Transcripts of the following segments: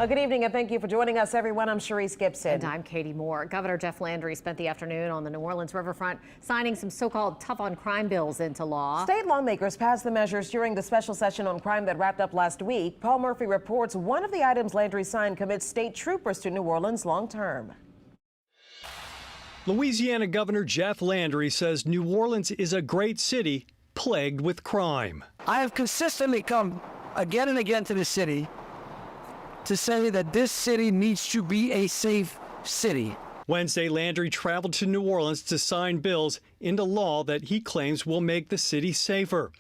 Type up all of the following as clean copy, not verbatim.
Well, good evening and thank you for joining us, everyone. I'm Sharice Gibson. And I'm Katie Moore. Governor Jeff Landry spent the afternoon on the New Orleans riverfront signing some so-called tough-on-crime bills into law. State lawmakers passed the measures during the special session on crime that wrapped up last week. Paul Murphy reports one of the items Landry signed commits state troopers to New Orleans long-term. Louisiana Governor Jeff Landry says New Orleans is a great city plagued with crime. I have consistently come again and again to this city to say that this city needs to be a safe city. Wednesday, Landry traveled to New Orleans to sign bills into law that he claims will make the city safer.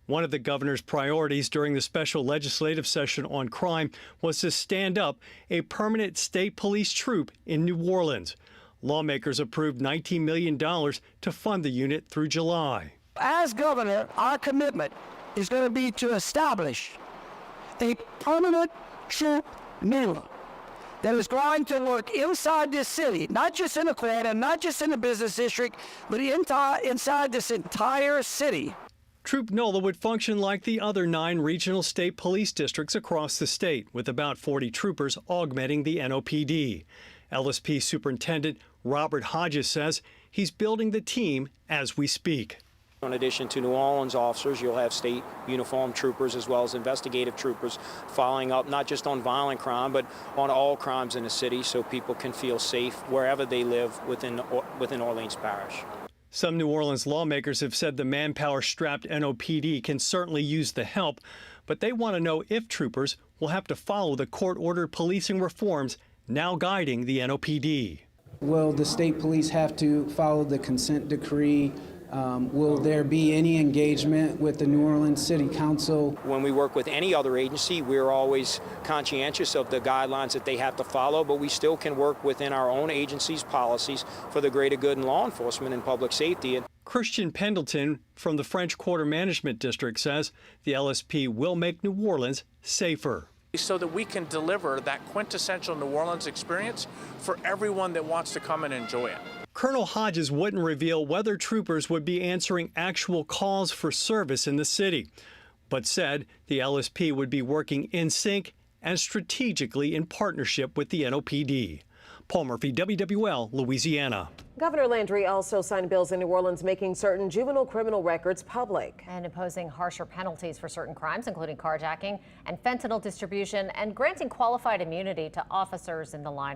One of the governor's priorities during the special legislative session on crime was to stand up a permanent state police troop in New Orleans. Lawmakers approved $19 million to fund the unit through July. As governor, our commitment is going to be to establish a permanent troop unit that is going to work inside this city, not just in the corner, not just in the business district, but inside this entire city. Troop NOLA would function like the other 9 regional state police districts across the state, with about 40 troopers augmenting the NOPD. LSP Superintendent Robert Hodges says he's building the team as we speak. In addition to New Orleans officers, you'll have state uniformed troopers as well as investigative troopers following up not just on violent crime, but on all crimes in the city so people can feel safe wherever they live within Orleans Parish. Some New Orleans lawmakers have said the manpower-strapped NOPD can certainly use the help, but they want to know if troopers will have to follow the court-ordered policing reforms now guiding the NOPD. Will the state police have to follow the consent decree? Will there be any engagement with the New Orleans City Council? When we work with any other agency, we're always conscientious of the guidelines that they have to follow, but we still can work within our own agency's policies for the greater good in law enforcement and public safety. Christian Pendleton from the French Quarter Management District says the LSP will make New Orleans safer, so that we can deliver that quintessential New Orleans experience for everyone that wants to come and enjoy it. Colonel Hodges wouldn't reveal whether troopers would be answering actual calls for service in the city, but said the LSP would be working in sync and strategically in partnership with the NOPD. Paul Murphy, WWL, Louisiana. Governor Landry also signed bills in New Orleans making certain juvenile criminal records public. And imposing harsher penalties for certain crimes, including carjacking and fentanyl distribution, and granting qualified immunity to officers in the line of